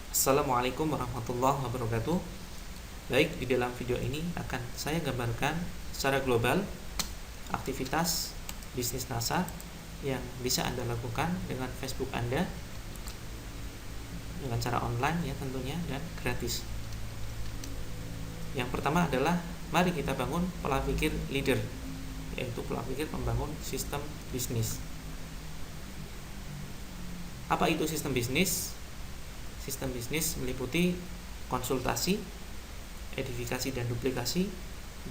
Assalamualaikum warahmatullahi wabarakatuh. Baik, di dalam video ini akan saya gambarkan secara global aktivitas bisnis NASA yang bisa Anda lakukan dengan Facebook Anda dengan cara online ya tentunya, dan gratis. Yang pertama adalah mari kita bangun pola pikir leader, yaitu pola pikir membangun sistem bisnis. Apa itu sistem bisnis? Sistem bisnis meliputi konsultasi, edifikasi dan duplikasi,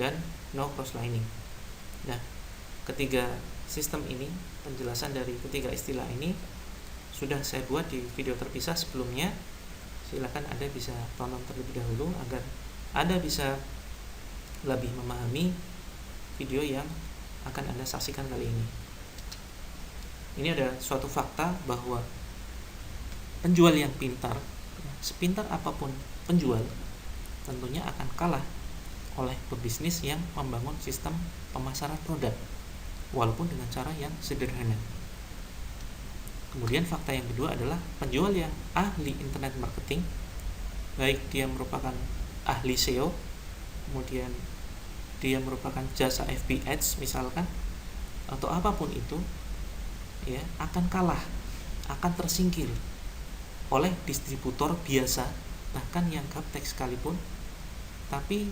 dan no cross lining. Nah, ketiga sistem ini, penjelasan dari ketiga istilah ini sudah saya buat di video terpisah sebelumnya. Silakan Anda bisa tonton terlebih dahulu agar Anda bisa lebih memahami video yang akan Anda saksikan kali ini. Ini ada suatu fakta bahwa penjual yang pintar, sepintar apapun penjual, tentunya akan kalah oleh pebisnis yang membangun sistem pemasaran produk, walaupun dengan cara yang sederhana. Kemudian fakta yang kedua adalah penjual yang ahli internet marketing, baik dia merupakan ahli SEO, kemudian dia merupakan jasa FB Ads misalkan, atau apapun itu, ya akan kalah, akan tersingkir oleh distributor biasa, bahkan yang gaptek sekalipun. Tapi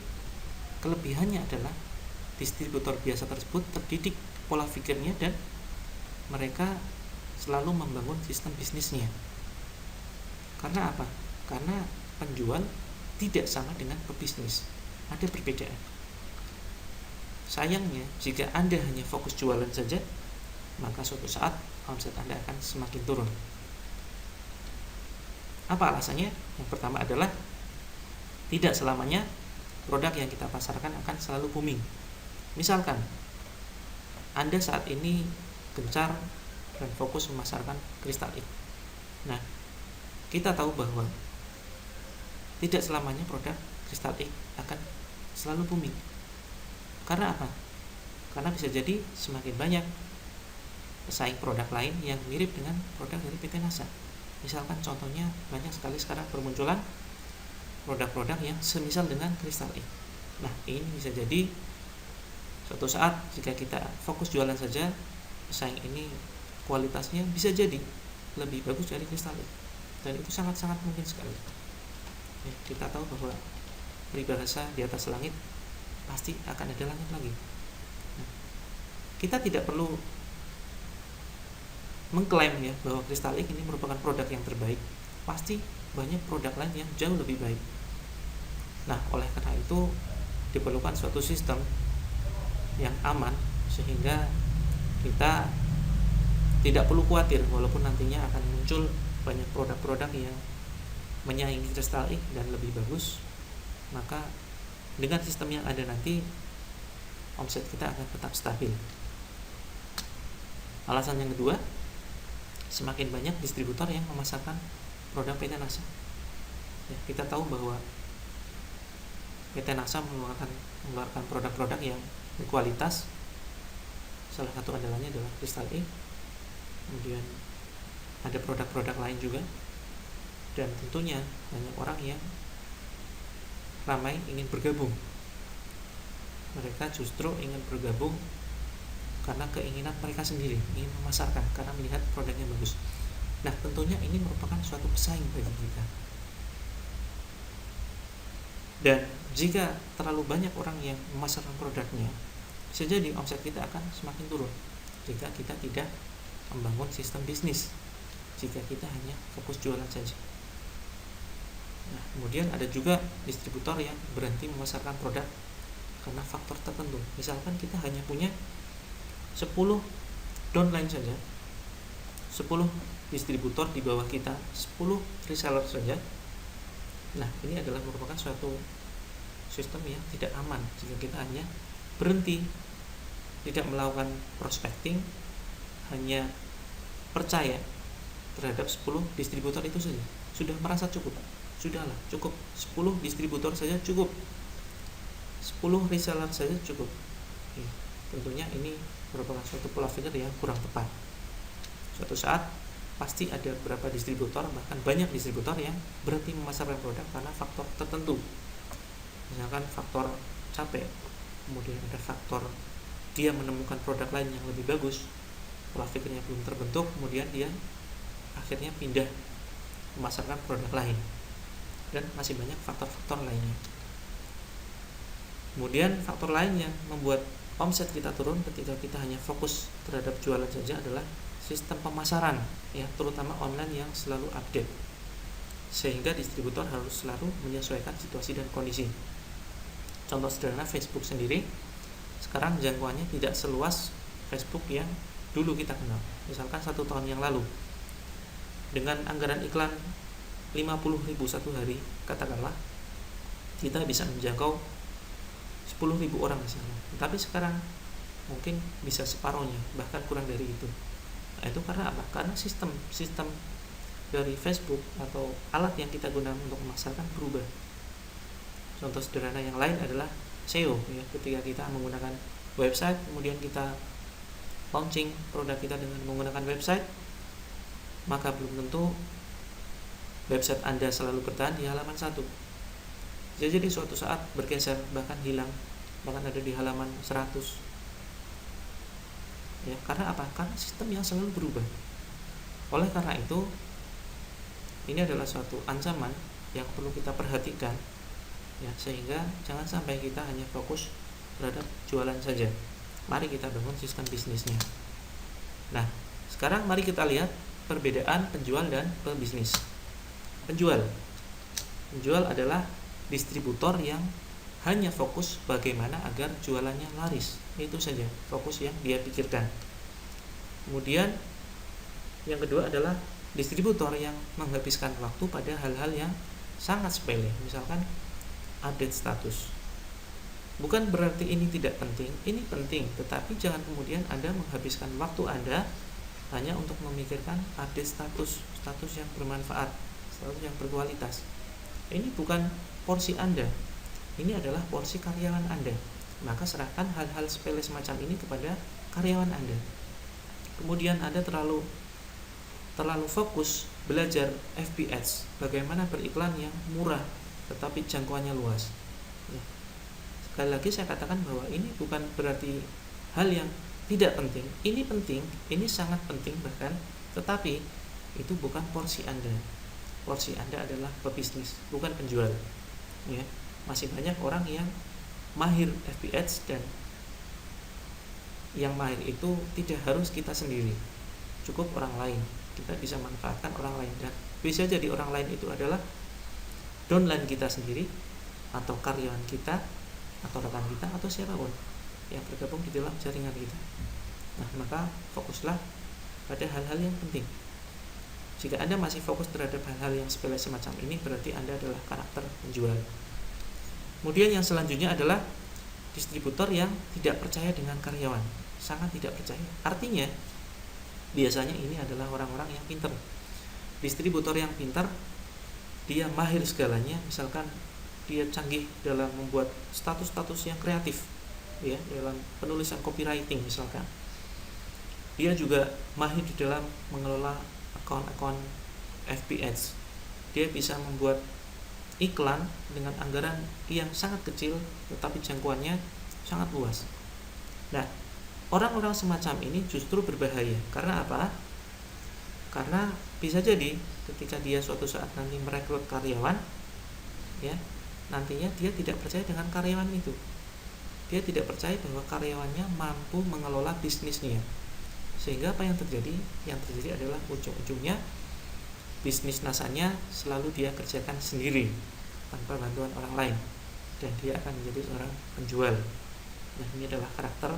kelebihannya adalah distributor biasa tersebut terdidik pola pikirnya dan mereka selalu membangun sistem bisnisnya. Karena apa? Karena penjual tidak sama dengan pebisnis, ada perbedaan. Sayangnya jika Anda hanya fokus jualan saja, maka suatu saat omset Anda akan semakin turun. Apa alasannya? Yang pertama adalah tidak selamanya produk yang kita pasarkan akan selalu booming. Misalkan Anda saat ini gencar dan fokus memasarkan Crystal X. Nah, kita tahu bahwa tidak selamanya produk Crystal X akan selalu booming. Karena apa? Karena bisa jadi semakin banyak pesaing produk lain yang mirip dengan produk dari PT NASA. Misalkan contohnya banyak sekali sekarang bermunculan produk-produk yang semisal dengan Crystal X. Nah, ini bisa jadi suatu saat jika kita fokus jualan saja, pesaing ini kualitasnya bisa jadi lebih bagus dari Crystal X, dan itu sangat-sangat mungkin sekali. Ya, kita tahu bahwa peribahasa di atas langit pasti akan ada langit lagi. Nah, kita tidak perlu mengklaim ya bahwa Crystal X ini merupakan produk yang terbaik. Pasti banyak produk lain yang jauh lebih baik. Nah, oleh karena itu diperlukan suatu sistem yang aman sehingga kita tidak perlu khawatir walaupun nantinya akan muncul banyak produk-produk yang menyaingi Crystal X dan lebih bagus. Maka dengan sistem yang ada nanti omset kita akan tetap stabil. Alasan yang kedua, semakin banyak distributor yang memasarkan produk PT NASA. Ya, kita tahu bahwa PT NASA mengeluarkan produk-produk yang berkualitas. Salah satu andalannya adalah Crystal X. Kemudian ada produk-produk lain juga. Dan tentunya banyak orang yang ramai ingin bergabung. Mereka justru ingin bergabung karena keinginan mereka sendiri, ingin memasarkan karena melihat produknya bagus. Nah, tentunya ini merupakan suatu pesaing bagi kita. Dan jika terlalu banyak orang yang memasarkan produknya, bisa jadi omset kita akan semakin turun jika kita tidak membangun sistem bisnis, jika kita hanya fokus jualan saja. Nah, kemudian ada juga distributor yang berhenti memasarkan produk karena faktor tertentu. Misalkan kita hanya punya 10 downline saja, 10 distributor di bawah kita, 10 reseller saja. Nah, ini adalah merupakan suatu sistem yang tidak aman jika kita hanya berhenti, tidak melakukan prospecting, hanya percaya terhadap 10 distributor itu saja. Sudah merasa cukup. Sudahlah, cukup 10 distributor saja cukup. 10 reseller saja cukup. Tentunya ini merupakan suatu pola pikir yang kurang tepat. Suatu saat pasti ada beberapa distributor, bahkan banyak distributor yang berhenti memasarkan produk karena faktor tertentu. Misalkan faktor capek, kemudian ada faktor dia menemukan produk lain yang lebih bagus, pola pikirnya belum terbentuk, kemudian dia akhirnya pindah memasarkan produk lain, dan masih banyak faktor-faktor lainnya. Kemudian faktor lain yang membuat omset kita turun ketika kita hanya fokus terhadap jualan saja adalah sistem pemasaran, ya, terutama online yang selalu update, sehingga distributor harus selalu menyesuaikan situasi dan kondisi. Contoh sederhana, Facebook sendiri sekarang jangkauannya tidak seluas Facebook yang dulu kita kenal. Misalkan 1 tahun yang lalu, dengan anggaran iklan 50.000 satu hari, katakanlah, kita bisa menjangkau 10.000 orang misalnya. Tapi sekarang mungkin bisa separuhnya, bahkan kurang dari itu. Nah, itu karena apa? Karena sistem dari Facebook atau alat yang kita gunakan untuk memasarkan berubah. Contoh sederhana yang lain adalah SEO, ya. Ketika kita menggunakan website, kemudian kita launching produk kita dengan menggunakan website, maka belum tentu website Anda selalu bertahan di halaman 1. Jadi suatu saat bergeser, bahkan hilang, bahkan ada di halaman 100. Ya, karena apa? Karena sistem yang selalu berubah. Oleh karena itu, ini adalah suatu ancaman yang perlu kita perhatikan, ya, sehingga jangan sampai kita hanya fokus terhadap jualan saja. Mari kita bangun sistem bisnisnya. Nah, sekarang mari kita lihat perbedaan penjual dan pebisnis. Penjual adalah distributor yang hanya fokus bagaimana agar jualannya laris. Itu saja fokus yang dia pikirkan. Kemudian yang kedua adalah distributor yang menghabiskan waktu pada hal-hal yang sangat sepele, misalkan update status. Bukan berarti ini tidak penting, ini penting, tetapi jangan kemudian Anda menghabiskan waktu Anda hanya untuk memikirkan update status yang bermanfaat, status yang berkualitas. Ini bukan porsi Anda, ini adalah porsi karyawan Anda. Maka serahkan hal-hal sepele semacam ini kepada karyawan Anda. Kemudian Anda terlalu fokus belajar FBS, bagaimana beriklan yang murah tetapi jangkauannya luas. Ya. Sekali lagi saya katakan bahwa ini bukan berarti hal yang tidak penting. Ini penting, ini sangat penting bahkan, tetapi itu bukan porsi Anda. Porsi Anda adalah pebisnis, bukan penjual. Ya. Masih banyak orang yang mahir FBS, dan yang mahir itu tidak harus kita sendiri, cukup orang lain. Kita bisa manfaatkan orang lain, dan bisa jadi orang lain itu adalah downline kita sendiri, atau karyawan kita, atau rekan kita, atau siapapun yang bergabung di dalam jaringan kita. Nah, maka fokuslah pada hal-hal yang penting. Jika Anda masih fokus terhadap hal-hal yang sepele semacam ini, berarti Anda adalah karakter penjual. Kemudian yang selanjutnya adalah distributor yang tidak percaya dengan karyawan, sangat tidak percaya. Artinya, biasanya ini adalah orang-orang yang pintar. Distributor yang pintar, dia mahir segalanya, misalkan dia canggih dalam membuat status-status yang kreatif, ya, dalam penulisan copywriting misalkan. Dia juga mahir di dalam mengelola akun-akun FBS. Dia bisa membuat iklan dengan anggaran yang sangat kecil tetapi jangkauannya sangat luas. Nah, orang-orang semacam ini justru berbahaya. Karena apa? Karena bisa jadi ketika dia suatu saat nanti merekrut karyawan, ya, nantinya dia tidak percaya dengan karyawan itu. Dia tidak percaya bahwa karyawannya mampu mengelola bisnisnya. Sehingga apa yang terjadi? Yang terjadi adalah ujung-ujungnya bisnis nasanya selalu dia kerjakan sendiri tanpa bantuan orang lain, dan dia akan menjadi seorang penjual. Nah, ini adalah karakter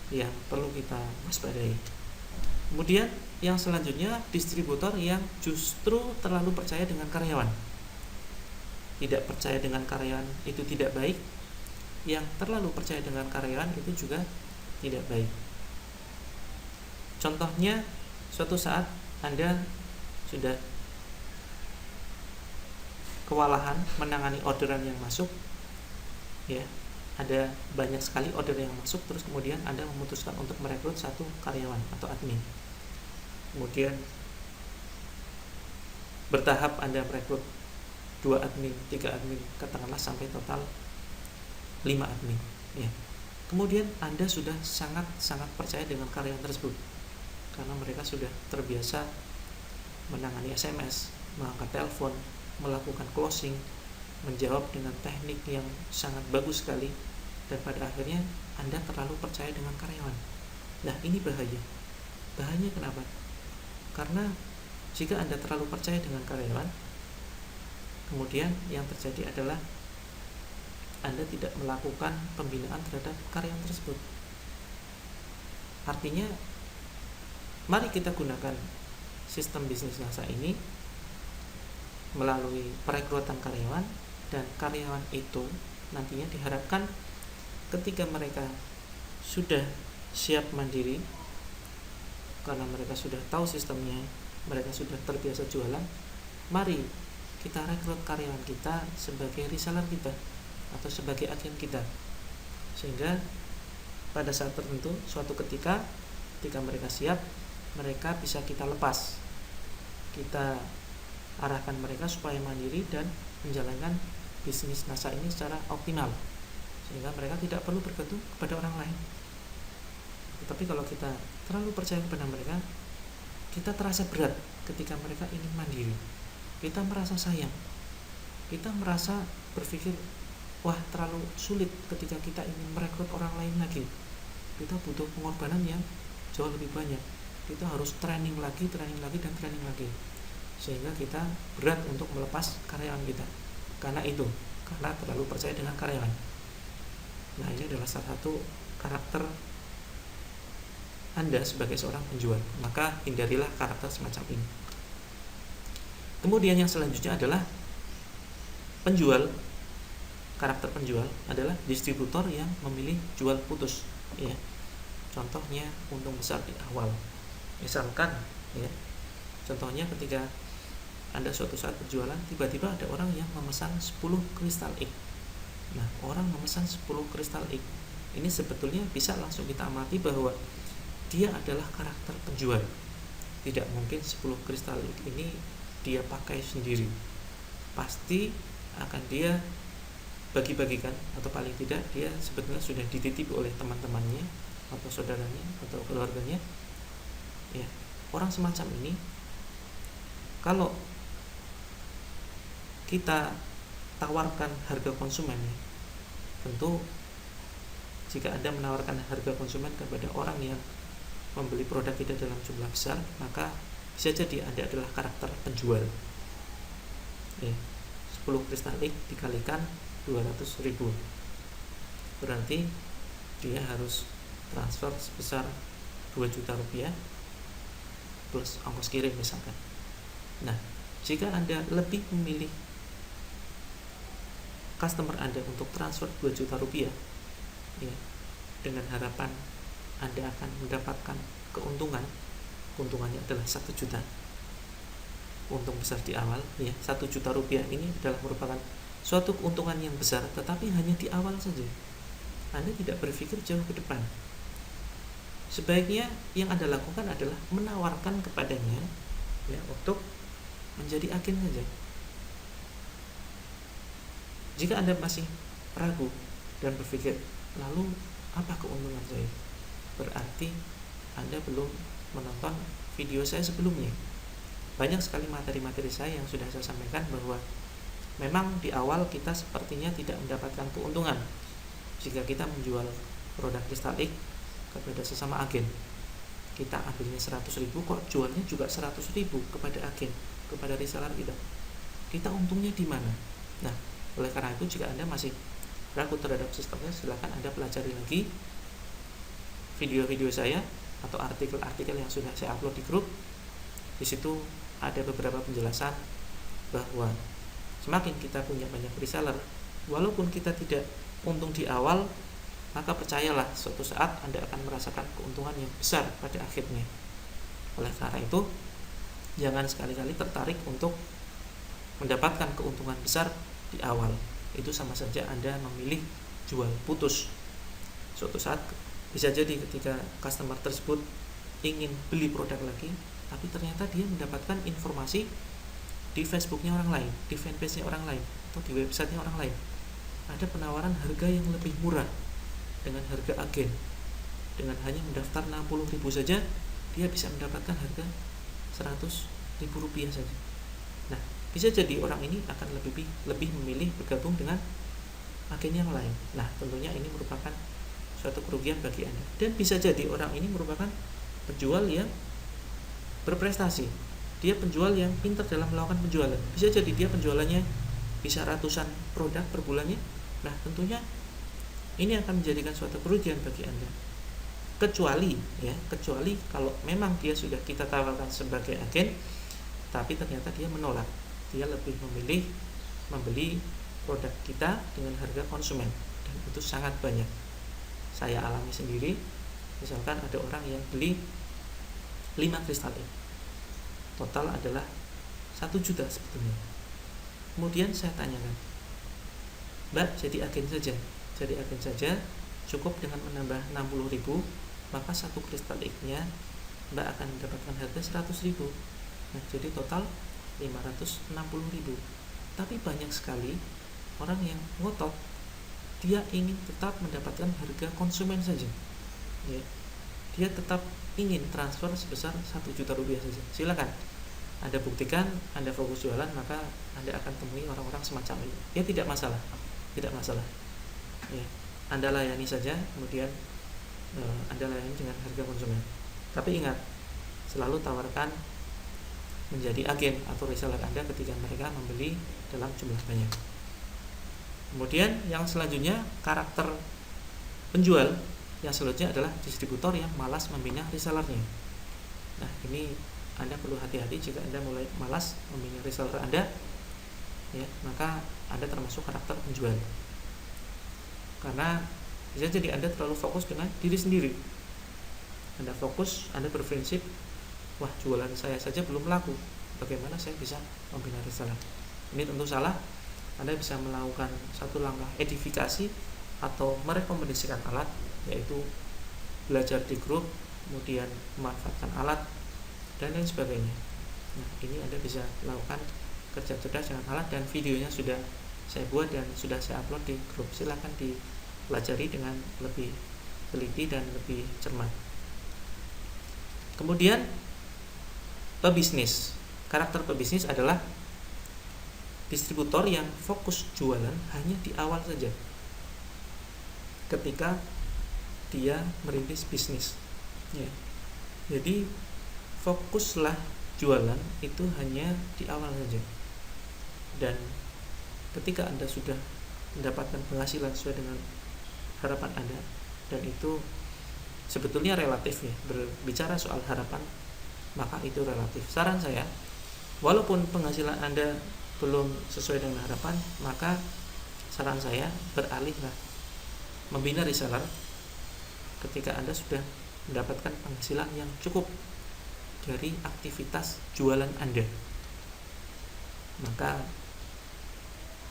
yang perlu kita waspadai. Kemudian yang selanjutnya, distributor yang justru terlalu percaya dengan karyawan. Tidak percaya dengan karyawan itu tidak baik, yang terlalu percaya dengan karyawan itu juga tidak baik. Contohnya, suatu saat Anda sudah kewalahan menangani orderan yang masuk, ya, ada banyak sekali order yang masuk, terus kemudian Anda memutuskan untuk merekrut satu karyawan atau admin. Kemudian bertahap Anda merekrut 2 admin, 3 admin, katakanlah sampai total 5 admin ya. Kemudian Anda sudah sangat percaya dengan karyawan tersebut karena mereka sudah terbiasa menangani SMS, mengangkat telepon, melakukan closing, menjawab dengan teknik yang sangat bagus sekali, dan pada akhirnya Anda terlalu percaya dengan karyawan. Nah, ini bahaya. Bahayanya kenapa? Karena jika Anda terlalu percaya dengan karyawan, kemudian yang terjadi adalah Anda tidak melakukan pembinaan terhadap karyawan tersebut. Artinya, mari kita gunakan sistem bisnis NASA ini melalui perekrutan karyawan, dan karyawan itu nantinya diharapkan ketika mereka sudah siap mandiri karena mereka sudah tahu sistemnya, mereka sudah terbiasa jualan, mari kita rekrut karyawan kita sebagai reseller kita atau sebagai agen kita, sehingga pada saat tertentu suatu ketika mereka siap, mereka bisa kita lepas, kita arahkan mereka supaya mandiri dan menjalankan bisnis NASA ini secara optimal, sehingga mereka tidak perlu bergantung kepada orang lain. Tetapi kalau kita terlalu percaya kepada mereka, kita terasa berat ketika mereka ingin mandiri, kita merasa sayang, kita merasa berpikir, wah terlalu sulit ketika kita ingin merekrut orang lain lagi, kita butuh pengorbanan yang jauh lebih banyak, kita harus training lagi, sehingga kita berat untuk melepas karyawan kita karena terlalu percaya dengan karyawan. Nah, ini adalah salah satu karakter Anda sebagai seorang penjual, maka hindarilah karakter semacam ini. Kemudian yang selanjutnya adalah penjual. Karakter penjual adalah distributor yang memilih jual putus ya. Contohnya untung besar di awal. Misalkan ya, contohnya ketika Anda suatu saat berjualan, tiba-tiba ada orang yang memesan 10 kristal X. Nah, orang memesan 10 kristal X ini sebetulnya bisa langsung kita amati bahwa dia adalah karakter penjual. Tidak mungkin 10 kristal X ini dia pakai sendiri. Pasti akan dia bagi-bagikan, atau paling tidak dia sebetulnya sudah dititip oleh teman-temannya atau saudaranya atau keluarganya. Ya, orang semacam ini kalau kita tawarkan harga konsumen, tentu jika Anda menawarkan harga konsumen kepada orang yang membeli produk kita dalam jumlah besar, maka bisa jadi Anda adalah karakter penjual ya. 10 kristal X dikalikan 200.000, berarti dia harus transfer sebesar 2 juta rupiah plus ongkos kirim misalkan. Nah, jika Anda lebih memilih customer Anda untuk transfer 2 juta rupiah ya, dengan harapan Anda akan mendapatkan keuntungannya adalah 1 juta, untung besar di awal ya. 1 juta rupiah ini adalah merupakan suatu keuntungan yang besar, tetapi hanya di awal saja. Anda tidak berpikir jauh ke depan. Sebaiknya yang Anda lakukan adalah menawarkan kepadanya ya, untuk menjadi agen saja. Jika Anda masih ragu dan berpikir, lalu apa keuntungan saya? Berarti Anda belum menonton video saya sebelumnya. Banyak sekali materi-materi saya yang sudah saya sampaikan bahwa memang di awal kita sepertinya tidak mendapatkan keuntungan jika kita menjual produk kristal X kepada sesama agen. Kita ambilnya 100.000, kok jualnya juga 100.000 kepada agen, kepada reseller kita. Kita untungnya di mana? Nah, oleh karena itu jika Anda masih ragu terhadap sistemnya, silakan Anda pelajari lagi video-video saya atau artikel-artikel yang sudah saya upload di grup. Di situ ada beberapa penjelasan bahwa semakin kita punya banyak reseller, walaupun kita tidak untung di awal, maka percayalah suatu saat Anda akan merasakan keuntungan yang besar pada akhirnya. Oleh karena itu, jangan sekali-kali tertarik untuk mendapatkan keuntungan besar di awal. Itu sama saja Anda memilih jual putus. Suatu saat bisa jadi ketika customer tersebut ingin beli produk lagi, tapi ternyata dia mendapatkan informasi di di Facebooknya orang lain, di fanpage-nya orang lain, atau di websitenya orang lain, ada penawaran harga yang lebih murah dengan harga agen. Dengan hanya mendaftar 60.000 saja, dia bisa mendapatkan harga 100.000 rupiah saja. Nah, bisa jadi orang ini akan lebih memilih bergabung dengan agen yang lain. Nah, tentunya ini merupakan suatu kerugian bagi Anda. Dan bisa jadi orang ini merupakan penjual yang berprestasi. Dia penjual yang pintar dalam melakukan penjualan. Bisa jadi dia penjualannya bisa ratusan produk per bulannya. Nah, tentunya ini akan menjadikan suatu kerugian bagi Anda. Kecuali kalau memang dia sudah kita tawarkan sebagai agen, tapi ternyata dia menolak. Dia lebih memilih membeli produk kita dengan harga konsumen, dan itu sangat banyak. Saya alami sendiri. Misalkan ada orang yang beli 5 kristal ini, total adalah 1 juta sebetulnya. Kemudian saya tanyakan, Mbak, jadi agen saja, cukup dengan menambah 60.000, maka 1 kristal X-nya Mbak akan mendapatkan harga 100.000. Nah, jadi total 560.000. Tapi banyak sekali orang yang ngotot, dia ingin tetap mendapatkan harga konsumen saja. Ya. Dia tetap ingin transfer sebesar 1 juta rupiah saja. Silakan Anda buktikan, Anda fokus jualan, maka Anda akan temui orang-orang semacam ini. Ya, tidak masalah. Ya, Anda layani saja, kemudian Anda layani dengan harga konsumen. Tapi ingat, selalu tawarkan menjadi agen atau reseller Anda ketika mereka membeli dalam jumlah banyak. Kemudian yang selanjutnya, karakter penjual yang selanjutnya adalah distributor yang malas membina resellernya. Nah, ini Anda perlu hati-hati. Jika Anda mulai malas membina reseller Anda, ya, maka Anda termasuk karakter penjual. Karena bisa jadi Anda terlalu fokus dengan diri sendiri. Anda fokus, Anda berprinsip, wah, jualan saya saja belum laku, bagaimana saya bisa membina reseller? Ini tentu salah. Anda bisa melakukan satu langkah edifikasi atau merekomendasikan alat, yaitu belajar di grup, kemudian memanfaatkan alat, dan lain sebagainya. Nah, ini Anda bisa lakukan kerja cerdas dengan alat, dan videonya sudah saya buat dan sudah saya upload di grup. Silakan dipelajari dengan lebih teliti dan lebih cermat. Kemudian pebisnis. Karakter pebisnis adalah distributor yang fokus jualan hanya di awal saja, ketika dia merintis bisnis. Ya. Jadi fokuslah jualan itu hanya di awal saja. Dan ketika Anda sudah mendapatkan penghasilan sesuai dengan harapan Anda, dan itu sebetulnya relatif ya, berbicara soal harapan, maka itu relatif. Saran saya, walaupun penghasilan Anda belum sesuai dengan harapan, maka saran saya beralihlah membina reseller ketika Anda sudah mendapatkan penghasilan yang cukup dari aktivitas jualan Anda. Maka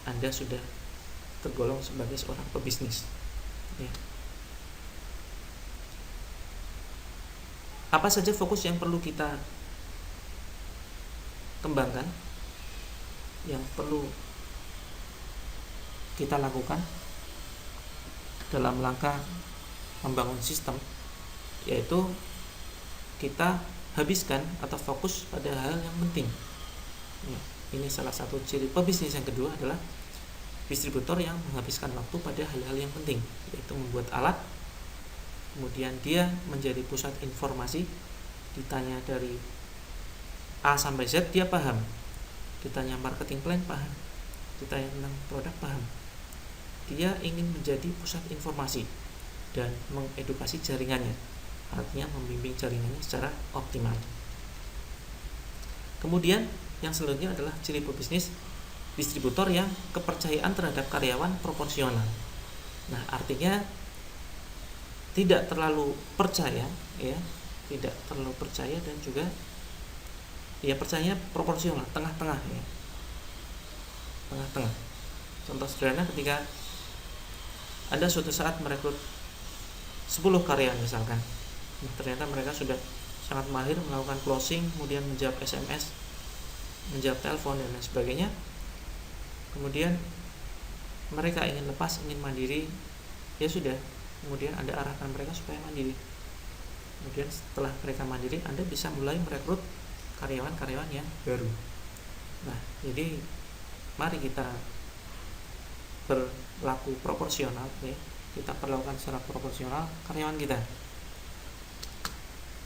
Anda sudah tergolong sebagai seorang pebisnis. Ya. Apa saja fokus yang perlu kita kembangkan, yang perlu kita lakukan dalam langkah membangun sistem, yaitu kita habiskan atau fokus pada hal yang penting. Ya, ini salah satu ciri pebisnis. Yang kedua adalah distributor yang menghabiskan waktu pada hal-hal yang penting, yaitu membuat alat, kemudian dia menjadi pusat informasi. Ditanya dari A sampai Z dia paham, ditanya marketing plan paham, ditanya tentang produk paham. Dia ingin menjadi pusat informasi dan mengedukasi jaringannya, artinya membimbing jaringannya secara optimal. Kemudian yang selanjutnya adalah ciri pebisnis, distributor yang kepercayaan terhadap karyawan proporsional. Nah, artinya tidak terlalu percaya, ya, tidak terlalu percaya, dan juga ya percaya proporsional, tengah-tengah, ya, tengah-tengah. Contoh sederhana, ketika Anda suatu saat merekrut 10 karyawan misalkan, ternyata mereka sudah sangat mahir melakukan closing, kemudian menjawab SMS, menjawab telepon dan lain sebagainya. Kemudian mereka ingin lepas, ingin mandiri, ya sudah, kemudian Anda arahkan mereka supaya mandiri. Kemudian setelah mereka mandiri, Anda bisa mulai merekrut karyawan-karyawan yang baru. Nah, jadi mari kita berlaku proporsional, ya. Kita perlakukan secara proporsional karyawan kita.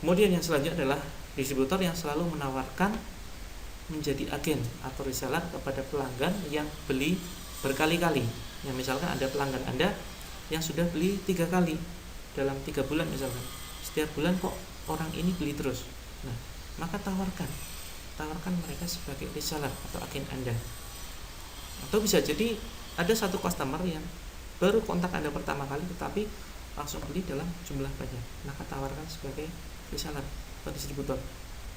Kemudian yang selanjutnya adalah distributor yang selalu menawarkan menjadi agen atau reseller kepada pelanggan yang beli berkali-kali. Yang misalkan ada pelanggan Anda yang sudah beli 3 kali dalam 3 bulan misalkan. Setiap bulan kok orang ini beli terus. Nah, maka tawarkan mereka sebagai reseller atau agen Anda. Atau bisa jadi ada satu customer yang baru kontak Anda pertama kali tetapi langsung beli dalam jumlah banyak. Maka tawarkan sebagai reseller atau distributor.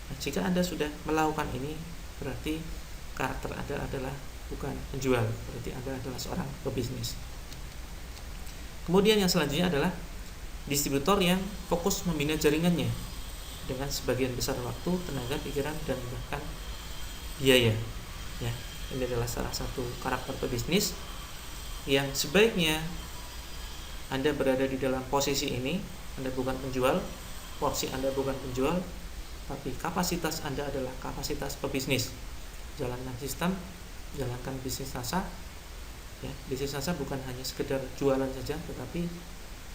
Nah, jika Anda sudah melakukan ini, berarti karakter Anda adalah bukan penjual, berarti Anda adalah seorang pebisnis. Kemudian yang selanjutnya adalah distributor yang fokus membina jaringannya dengan sebagian besar waktu, tenaga, pikiran, dan bahkan biaya. Ya, ini adalah salah satu karakter pebisnis yang sebaiknya Anda berada di dalam posisi ini. Anda bukan penjual, porsi Anda bukan penjual, tapi kapasitas Anda adalah kapasitas pebisnis. Jalankan sistem, jalankan bisnis NASA. Ya, bisnis NASA bukan hanya sekedar jualan saja, tetapi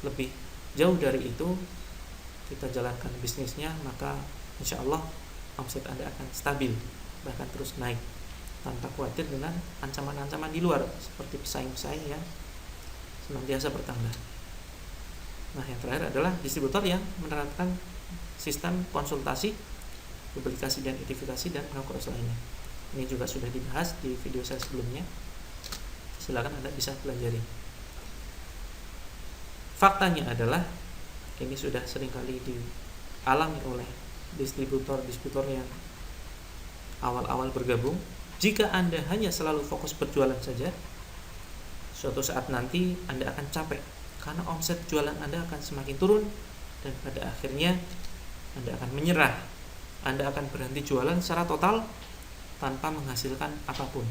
lebih jauh dari itu. Kita jalankan bisnisnya, maka insya Allah omset Anda akan stabil, bahkan terus naik tanpa khawatir dengan ancaman-ancaman di luar seperti pesaing-pesaing yang senantiasa bertambah. Nah, yang terakhir adalah distributor yang menerapkan sistem konsultasi, publikasi dan identifikasi dan cross lainnya. Ini juga sudah dibahas di video saya sebelumnya. Silakan Anda bisa pelajari. Faktanya adalah ini sudah seringkali dialami oleh distributor yang awal-awal bergabung. Jika Anda hanya selalu fokus berjualan saja, suatu saat nanti Anda akan capek karena omset jualan Anda akan semakin turun dan pada akhirnya Anda akan menyerah. Anda akan berhenti jualan secara total tanpa menghasilkan apapun.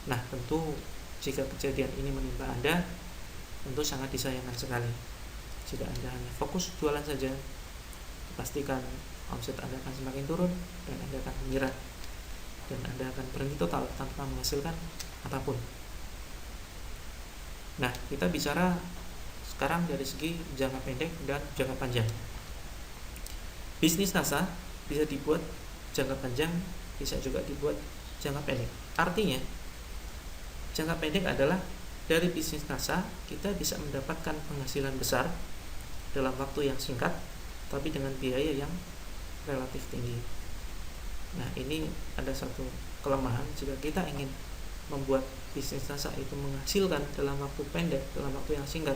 Nah, tentu jika kejadian ini menimpa Anda, tentu sangat disayangkan sekali. Jika Anda hanya fokus jualan saja, pastikan omset Anda akan semakin turun dan Anda akan menyerah dan Anda akan berhenti total tanpa menghasilkan apapun. Nah, kita bicara sekarang dari segi jangka pendek dan jangka panjang. Bisnis NASA bisa dibuat jangka panjang, bisa juga dibuat jangka pendek. Artinya, jangka pendek adalah dari bisnis NASA kita bisa mendapatkan penghasilan besar dalam waktu yang singkat, tapi dengan biaya yang relatif tinggi. Nah, ini ada satu kelemahan jika kita ingin membuat bisnis NASA itu menghasilkan dalam waktu pendek, dalam waktu yang singkat,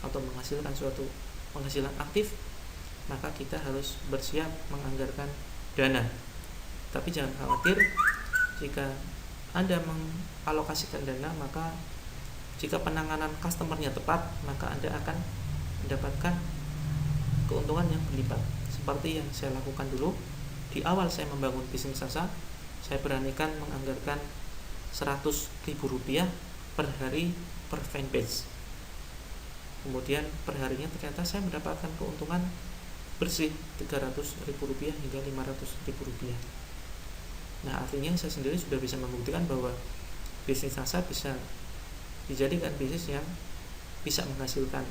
atau menghasilkan suatu penghasilan aktif, maka kita harus bersiap menganggarkan dana. Tapi jangan khawatir, jika Anda mengalokasikan dana, maka jika penanganan customernya tepat, maka Anda akan mendapatkan keuntungan yang berlipat. Seperti yang saya lakukan dulu di awal saya membangun bisnis NASA, saya beranikan menganggarkan Rp100.000 per hari per fanpage. Kemudian per harinya ternyata saya mendapatkan keuntungan bersih Rp300.000 hingga Rp500.000. Nah, artinya saya sendiri sudah bisa membuktikan bahwa bisnis NASA bisa dijadikan bisnis yang bisa menghasilkan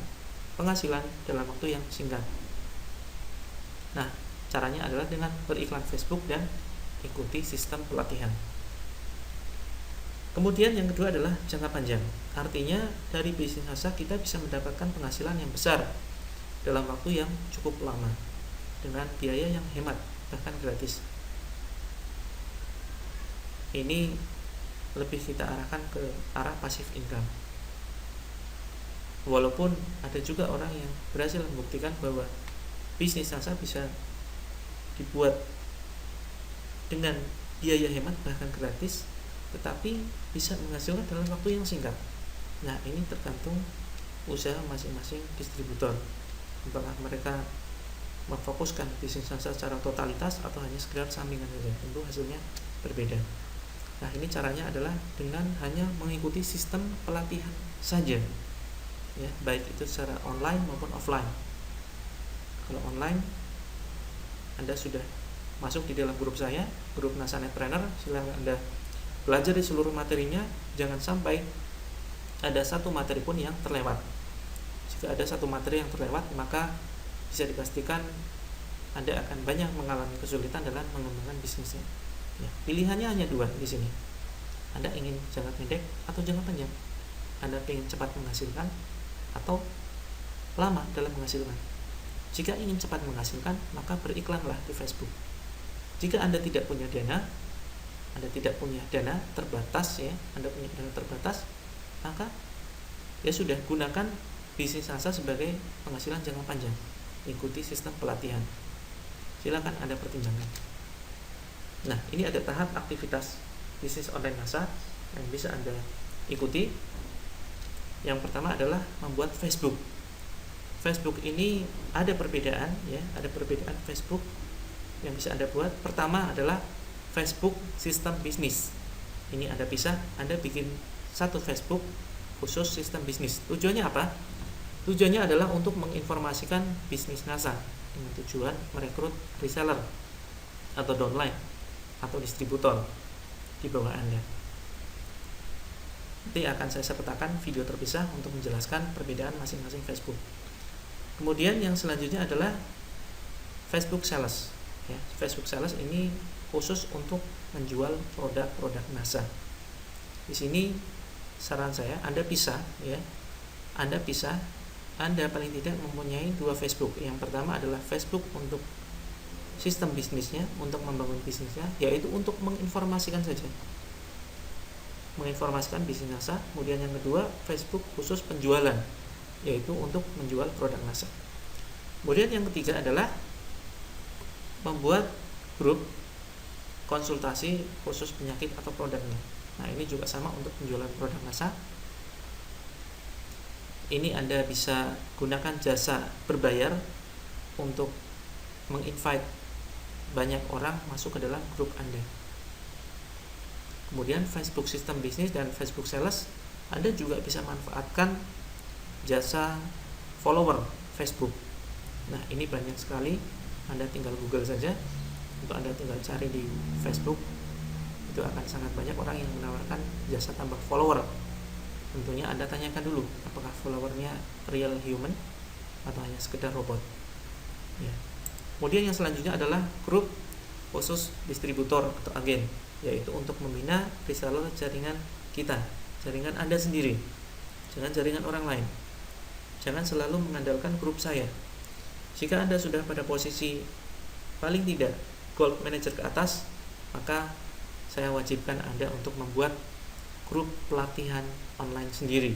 penghasilan dalam waktu yang singkat. Nah, caranya adalah dengan beriklan Facebook dan ikuti sistem pelatihan. Kemudian yang kedua adalah jangka panjang. Artinya dari bisnis NASA kita bisa mendapatkan penghasilan yang besar dalam waktu yang cukup lama dengan biaya yang hemat, bahkan gratis. Ini lebih kita arahkan ke arah passive income. Walaupun ada juga orang yang berhasil membuktikan bahwa bisnis NASA bisa dibuat dengan biaya hemat bahkan gratis, tetapi bisa menghasilkan dalam waktu yang singkat. Nah, ini tergantung usaha masing-masing distributor. Apakah mereka memfokuskan bisnis NASA secara totalitas atau hanya sekedar sampingan saja. Tentu hasilnya berbeda. Nah, ini caranya adalah dengan hanya mengikuti sistem pelatihan saja, ya, baik itu secara online maupun offline. Kalau online, Anda sudah masuk di dalam grup saya, grup Nasanet Trainer, silahkan Anda belajar di seluruh materinya. Jangan sampai ada satu materi pun yang terlewat. Jika ada satu materi yang terlewat, maka bisa dipastikan Anda akan banyak mengalami kesulitan dalam mengembangkan bisnisnya. Ya, pilihannya hanya dua di sini. Anda ingin jangka pendek atau jangka panjang. Anda ingin cepat menghasilkan atau lama dalam menghasilkan. Jika ingin cepat menghasilkan, maka beriklanlah di Facebook. Jika Anda tidak punya dana, terbatas, ya, Anda punya dana terbatas, maka ya sudah, gunakan bisnis asa sebagai penghasilan jangka panjang. Ikuti sistem pelatihan. Silakan Anda pertimbangkan. Nah, ini ada tahap aktivitas bisnis online asa yang bisa Anda ikuti. Yang pertama adalah membuat Facebook. Facebook ini ada perbedaan, ya, ada perbedaan Facebook yang bisa Anda buat. Pertama adalah Facebook sistem bisnis. Ini Anda pisah, Anda bikin satu Facebook khusus sistem bisnis. Tujuannya apa? Tujuannya adalah untuk menginformasikan bisnis NASA dengan tujuan merekrut reseller atau downline atau distributor di bawah Anda. Nanti akan saya sertakan video terpisah untuk menjelaskan perbedaan masing-masing Facebook. Kemudian yang selanjutnya adalah Facebook Sales. Ya, Facebook Sales ini khusus untuk menjual produk-produk NASA. Di sini saran saya Anda pisah, ya. Anda paling tidak mempunyai dua Facebook. Yang pertama adalah Facebook untuk sistem bisnisnya, untuk membangun bisnisnya, yaitu untuk menginformasikan saja, menginformasikan bisnis NASA. Kemudian yang kedua, Facebook khusus penjualan, yaitu untuk menjual produk NASA. Kemudian yang ketiga adalah membuat grup konsultasi khusus penyakit atau produknya. Nah, ini juga sama untuk penjualan produk NASA. Ini Anda bisa gunakan jasa berbayar untuk menginvite banyak orang masuk ke dalam grup Anda. Kemudian Facebook sistem bisnis dan Facebook sales, Anda juga bisa manfaatkan jasa follower Facebook. Nah, ini banyak sekali. Anda tinggal Google saja, untuk Anda tinggal cari di Facebook, itu akan sangat banyak orang yang menawarkan jasa tambah follower. Tentunya Anda tanyakan dulu apakah followernya real human atau hanya sekedar robot, ya. Kemudian yang selanjutnya adalah grup khusus distributor atau agen, yaitu untuk membina reseller jaringan kita, jaringan Anda sendiri, jangan jaringan orang lain. Jangan selalu mengandalkan grup saya. Jika Anda sudah pada posisi paling tidak gold manager ke atas, maka saya wajibkan Anda untuk membuat grup pelatihan online sendiri.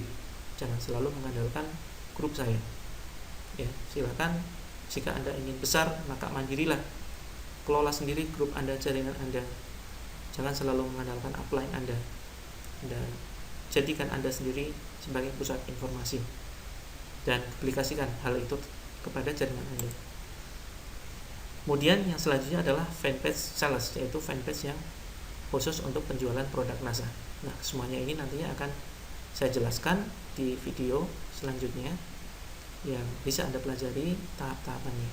Jangan selalu mengandalkan grup saya. Ya, silakan jika Anda ingin besar, maka mandirilah. Kelola sendiri grup Anda, jaringan Anda. Jangan selalu mengandalkan upline Anda. Anda jadikan Anda sendiri sebagai pusat informasi dan aplikasikan hal itu kepada jaringan Anda. Kemudian yang selanjutnya adalah fanpage sales, yaitu fanpage yang khusus untuk penjualan produk NASA. Nah, semuanya ini nantinya akan saya jelaskan di video selanjutnya yang bisa Anda pelajari tahap-tahapannya.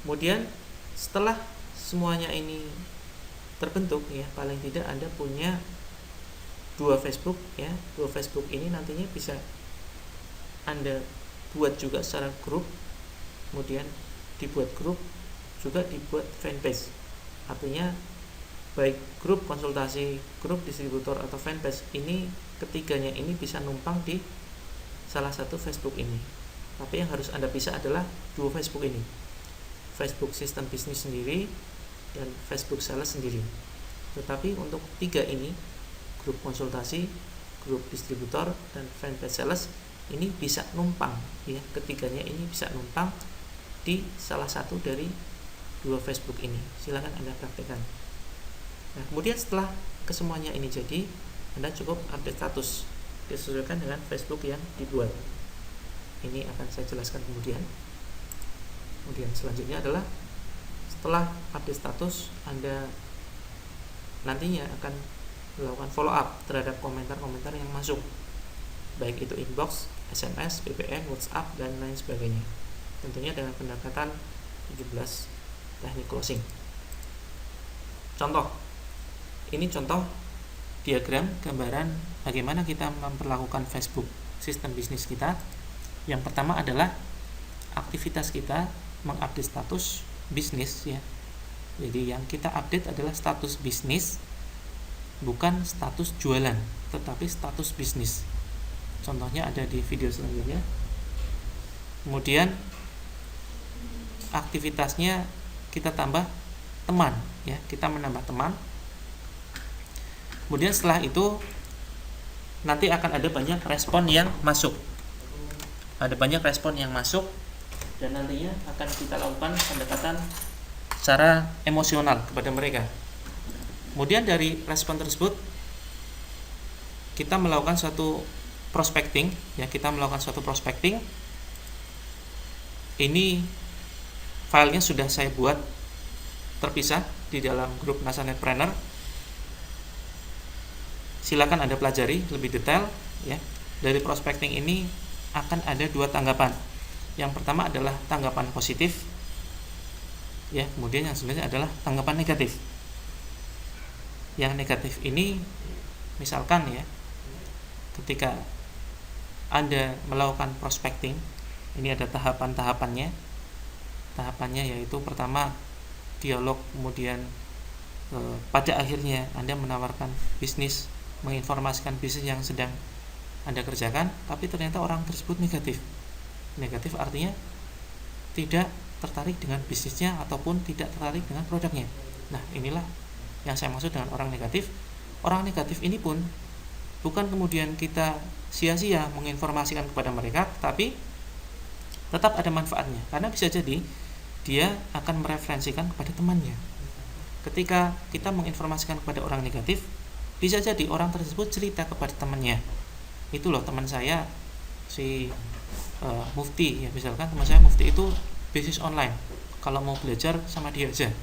Kemudian setelah semuanya ini terbentuk, ya, paling tidak Anda punya dua Facebook, ya. Dua Facebook ini nantinya bisa Anda buat juga secara grup, kemudian dibuat grup juga dibuat fanpage. Artinya baik grup konsultasi, grup distributor atau fanpage ini, ketiganya ini bisa numpang di salah satu Facebook ini. Tapi yang harus Anda pisah adalah dua Facebook ini, Facebook sistem bisnis sendiri dan Facebook sales sendiri. Tetapi untuk tiga ini, grup konsultasi, grup distributor, dan fanpage sales, ini bisa numpang, ya, ketiganya ini bisa numpang di salah satu dari dua Facebook ini. Silakan Anda praktekkan. Nah, kemudian setelah kesemuanya ini jadi, Anda cukup update status disesuaikan dengan Facebook yang dibuat. Ini akan saya jelaskan kemudian. Kemudian selanjutnya adalah setelah update status, Anda nantinya akan melakukan follow up terhadap komentar-komentar yang masuk, baik itu inbox, SMS, BBM, WhatsApp, dan lain sebagainya, tentunya dengan pendekatan 17 teknik closing. Contoh, ini contoh diagram gambaran bagaimana kita memperlakukan Facebook sistem bisnis kita. Yang pertama adalah aktivitas kita mengupdate status bisnis ya. Jadi yang kita update adalah status bisnis, bukan status jualan, tetapi status bisnis. Contohnya ada di video selanjutnya. Kemudian aktivitasnya kita tambah teman ya, kita menambah teman. Kemudian setelah itu nanti akan ada banyak respon yang masuk. Ada banyak respon yang masuk dan nantinya akan kita lakukan pendekatan secara emosional kepada mereka. Kemudian dari respon tersebut kita melakukan suatu prospecting ya, kita melakukan suatu prospecting. Ini filenya sudah saya buat terpisah di dalam grup NASA Netpreneur. Silakan Anda pelajari lebih detail ya. Dari prospecting ini akan ada dua tanggapan. Yang pertama adalah tanggapan positif ya, kemudian yang selanjutnya adalah tanggapan negatif. Yang negatif ini misalkan ya, ketika Anda melakukan prospecting, ini ada tahapan-tahapannya. Tahapannya yaitu pertama dialog, kemudian pada akhirnya Anda menawarkan bisnis, menginformasikan bisnis yang sedang Anda kerjakan, tapi ternyata orang tersebut negatif. Negatif artinya tidak tertarik dengan bisnisnya ataupun tidak tertarik dengan produknya. Nah, inilah yang saya maksud dengan orang negatif. Orang negatif ini pun bukan kemudian kita sia-sia menginformasikan kepada mereka, tapi tetap ada manfaatnya, karena bisa jadi dia akan mereferensikan kepada temannya. Ketika kita menginformasikan kepada orang negatif, bisa jadi orang tersebut cerita kepada temannya, itu loh teman saya si Mufti ya, misalkan teman saya Mufti itu bisnis online, kalau mau belajar sama dia aja.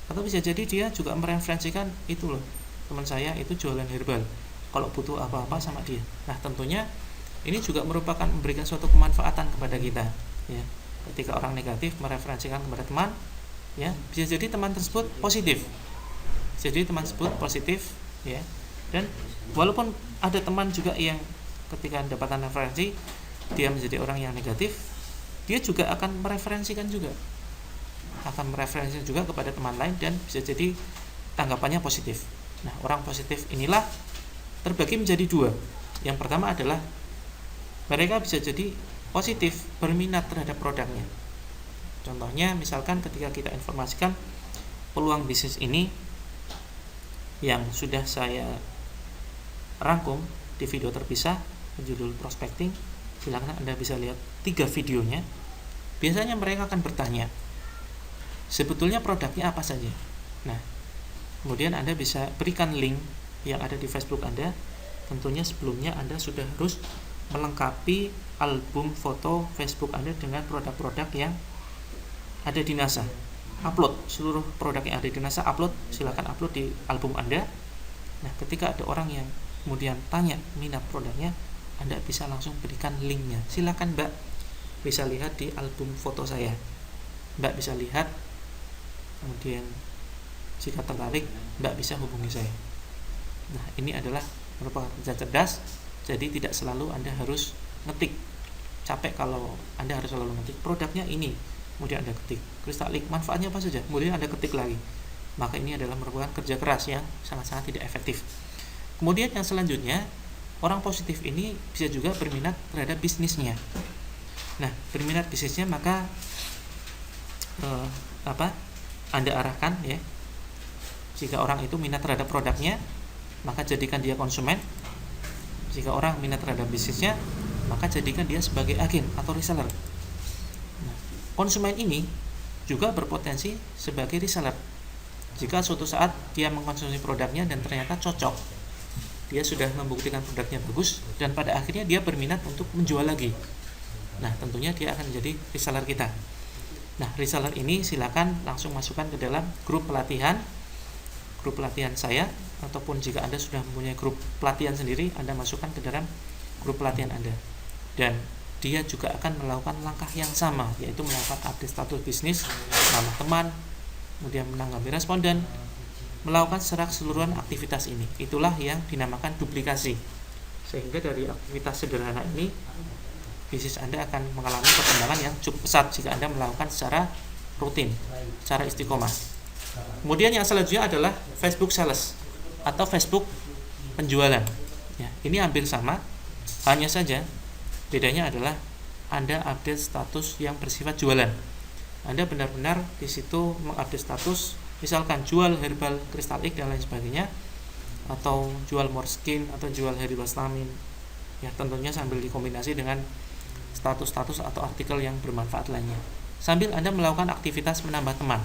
Atau bisa jadi dia juga mereferensikan, itu loh teman saya itu jualan herbal, kalau butuh apa-apa sama dia. Nah, tentunya ini juga merupakan memberikan suatu kemanfaatan kepada kita ya. Ketika orang negatif mereferensikan kepada teman ya, bisa jadi teman tersebut positif. Jadi teman tersebut positif ya. Dan walaupun ada teman juga yang ketika mendapatkan referensi dia menjadi orang yang negatif, dia juga akan mereferensikan juga kepada teman lain dan bisa jadi tanggapannya positif. Nah, orang positif inilah terbagi menjadi dua. Yang pertama adalah mereka bisa jadi positif, berminat terhadap produknya. Contohnya misalkan ketika kita informasikan peluang bisnis ini yang sudah saya rangkum di video terpisah berjudul prospecting, silakan Anda bisa lihat 3 videonya. Biasanya mereka akan bertanya, sebetulnya produknya apa saja. Nah, kemudian Anda bisa berikan link yang ada di Facebook Anda. Tentunya sebelumnya Anda sudah harus melengkapi album foto Facebook Anda dengan produk-produk yang ada di NASA. Upload seluruh produk yang ada di NASA, silakan upload di album Anda. Nah, ketika ada orang yang kemudian tanya minat produknya, Anda bisa langsung berikan linknya. Silakan Mbak, bisa lihat di album foto saya. Mbak bisa lihat, kemudian jika tertarik Mbak bisa hubungi saya. Nah, ini adalah merupakan kerja cerdas. Jadi tidak selalu Anda harus ngetik. Capek kalau Anda harus selalu ngetik produknya ini, kemudian Anda ketik Crystal Link, manfaatnya apa saja, kemudian Anda ketik lagi. Maka ini adalah merupakan kerja keras yang sangat-sangat tidak efektif. Kemudian yang selanjutnya, orang positif ini bisa juga berminat terhadap bisnisnya. Nah, berminat bisnisnya maka Anda arahkan ya. Jika orang itu minat terhadap produknya, maka jadikan dia konsumen. Jika orang minat terhadap bisnisnya, maka jadikan dia sebagai agen atau reseller. Nah, konsumen ini juga berpotensi sebagai reseller. Jika suatu saat dia mengkonsumsi produknya dan ternyata cocok, dia sudah membuktikan produknya bagus dan pada akhirnya dia berminat untuk menjual lagi. Nah, tentunya dia akan menjadi reseller kita. Nah, reseller ini silakan langsung masukkan ke dalam grup pelatihan grup pelatihan saya, ataupun jika Anda sudah mempunyai grup pelatihan sendiri, Anda masukkan ke dalam grup pelatihan Anda. Dan dia juga akan melakukan langkah yang sama, yaitu melakukan update status bisnis, nama teman, kemudian menanggapi respon, dan melakukan secara keseluruhan aktivitas ini. Itulah yang dinamakan duplikasi. Sehingga dari aktivitas sederhana ini, bisnis Anda akan mengalami perkembangan yang cukup pesat jika Anda melakukan secara rutin, secara istiqomah. Kemudian yang selanjutnya adalah Facebook Sales atau Facebook penjualan. Ya, ini hampir sama, hanya saja bedanya adalah Anda update status yang bersifat jualan. Anda benar-benar di situ mengupdate status, misalkan jual herbal kristal X dan lain sebagainya, atau jual Morskin atau jual herbal stamin. Ya, tentunya sambil dikombinasi dengan status-status atau artikel yang bermanfaat lainnya. Sambil Anda melakukan aktivitas menambah teman.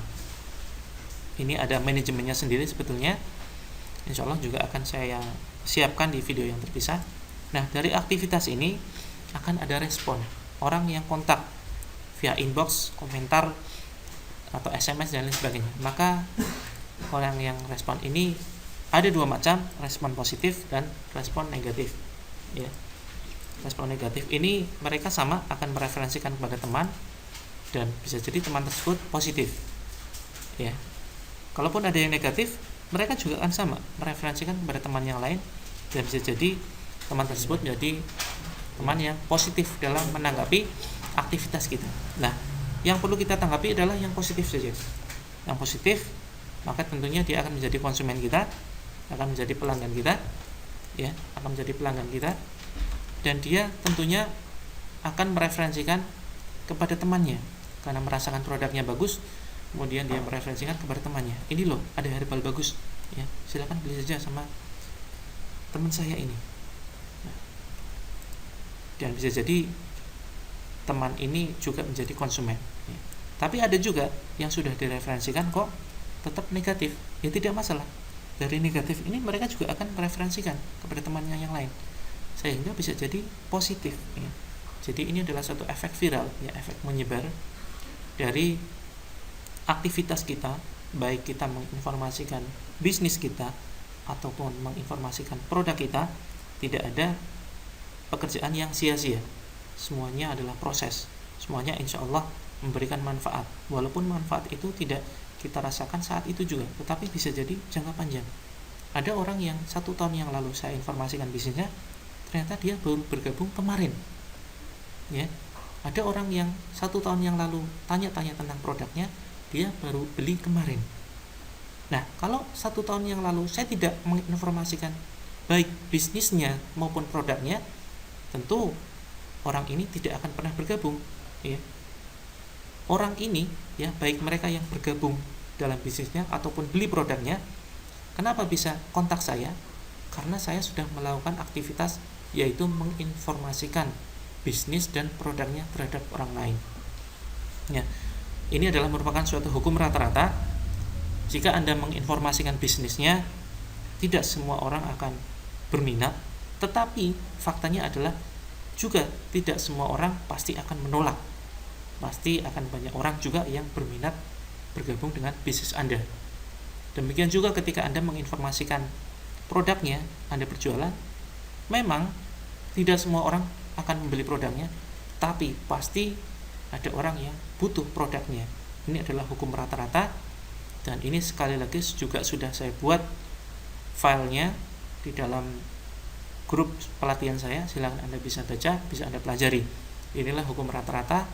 Ini ada manajemennya sendiri sebetulnya. Insya Allah juga akan saya siapkan di video yang terpisah. Nah, dari aktivitas ini akan ada respon orang yang kontak via inbox, komentar, atau SMS dan lain sebagainya. Maka orang yang respon ini ada dua macam, respon positif dan respon negatif. Ya. Respon negatif ini mereka sama akan mereferensikan kepada teman, dan bisa jadi teman tersebut positif. Ya. Kalaupun ada yang negatif, mereka juga akan sama mereferensikan kepada teman yang lain, dan bisa jadi teman tersebut menjadi teman yang positif dalam menanggapi aktivitas kita. Nah, yang perlu kita tanggapi adalah yang positif saja. Yang positif, maka tentunya dia akan menjadi konsumen kita, akan menjadi pelanggan kita, ya, akan menjadi pelanggan kita, dan dia tentunya akan mereferensikan kepada temannya karena merasakan produknya bagus, kemudian dia mereferensikan kepada temannya. Ini loh, ada herbal bagus, ya, silakan beli saja sama teman saya ini. Dan bisa jadi teman ini juga menjadi konsumen. Ya. Tapi ada juga yang sudah direferensikan kok tetap negatif, ya tidak masalah. Dari negatif ini mereka juga akan mereferensikan kepada temannya yang lain, sehingga bisa jadi positif. Ya. Jadi ini adalah satu efek viral, ya, efek menyebar dari aktivitas kita, baik kita menginformasikan bisnis kita ataupun menginformasikan produk kita. Tidak ada pekerjaan yang sia-sia, semuanya adalah proses, semuanya insya Allah memberikan manfaat, walaupun manfaat itu tidak kita rasakan saat itu juga, tetapi bisa jadi jangka panjang. Ada orang yang 1 tahun yang lalu saya informasikan bisnisnya, ternyata dia baru bergabung kemarin, ya. Ada orang yang 1 tahun yang lalu tanya-tanya tentang produknya, dia baru beli kemarin. Nah, kalau 1 tahun yang lalu saya tidak menginformasikan baik bisnisnya maupun produknya, tentu orang ini tidak akan pernah bergabung, ya. Orang ini, ya, baik mereka yang bergabung dalam bisnisnya ataupun beli produknya, kenapa bisa kontak saya? Karena saya sudah melakukan aktivitas, yaitu menginformasikan bisnis dan produknya terhadap orang lain. Ya, ini adalah merupakan suatu hukum rata-rata. Jika Anda menginformasikan bisnisnya, tidak semua orang akan berminat, tetapi faktanya adalah juga tidak semua orang pasti akan menolak. Pasti akan banyak orang juga yang berminat bergabung dengan bisnis Anda. Demikian juga ketika Anda menginformasikan produknya, Anda berjualan, memang tidak semua orang akan membeli produknya, tapi pasti ada orang yang butuh produknya. Ini adalah hukum rata-rata, dan ini sekali lagi juga sudah saya buat filenya di dalam grup pelatihan saya. Silakan Anda bisa baca, bisa Anda pelajari. Inilah hukum rata-rata.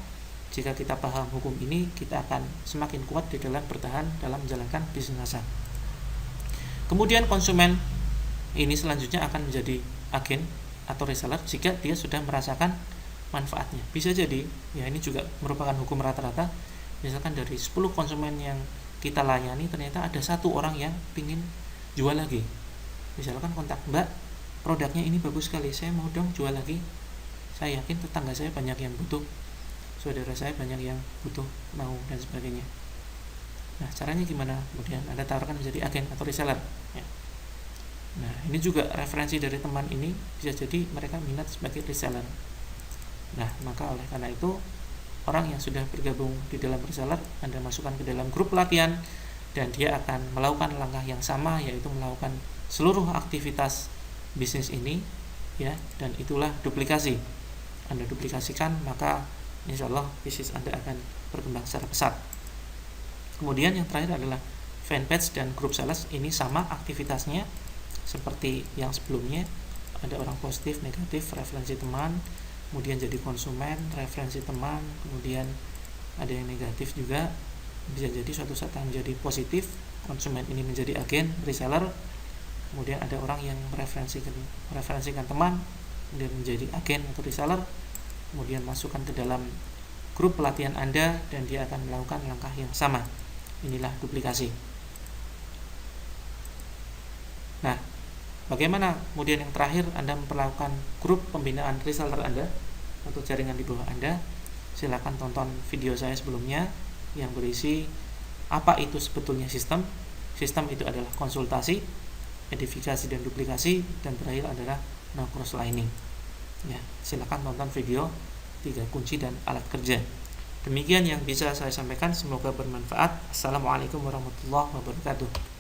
Jika kita paham hukum ini, kita akan semakin kuat di dalam bertahan dalam menjalankan bisnis masa. Kemudian konsumen ini selanjutnya akan menjadi agen atau reseller jika dia sudah merasakan manfaatnya. Bisa jadi, ya, ini juga merupakan hukum rata-rata. Misalkan dari 10 konsumen yang kita layani, ternyata ada 1 orang yang ingin jual lagi. Misalkan kontak, Mbak, produknya ini bagus sekali, saya mau dong jual lagi. Saya yakin tetangga saya banyak yang butuh, saudara saya banyak yang butuh, mau, dan sebagainya. Nah, caranya gimana? Kemudian Anda tawarkan menjadi agen atau reseller, ya. Nah, ini juga referensi dari teman ini, bisa jadi mereka minat sebagai reseller. Nah, maka oleh karena itu, orang yang sudah bergabung di dalam reseller, Anda masukkan ke dalam grup pelatihan, dan dia akan melakukan langkah yang sama, yaitu melakukan seluruh aktivitas bisnis ini, ya, dan itulah duplikasi. Anda duplikasikan, maka insya Allah bisnis Anda akan berkembang secara pesat. Kemudian yang terakhir adalah fanpage dan grup sales. Ini sama aktivitasnya seperti yang sebelumnya, ada orang positif, negatif, referensi teman, kemudian jadi konsumen, referensi teman, kemudian ada yang negatif juga, bisa jadi suatu saat menjadi positif, konsumen ini menjadi agen, reseller, kemudian ada orang yang mereferensikan teman, kemudian menjadi agen atau reseller, kemudian masukkan ke dalam grup pelatihan Anda dan dia akan melakukan langkah yang sama. Inilah duplikasi. Nah, bagaimana kemudian yang terakhir Anda memperlakukan grup pembinaan reseller Anda atau jaringan di bawah Anda? Silakan tonton video saya sebelumnya yang berisi apa itu sebetulnya sistem. Sistem itu adalah konsultasi, edifikasi dan duplikasi, dan terakhir adalah no cross lining. Ya, silakan tonton video 3 kunci dan alat kerja. Demikian yang bisa saya sampaikan, semoga bermanfaat. Assalamualaikum warahmatullahi wabarakatuh.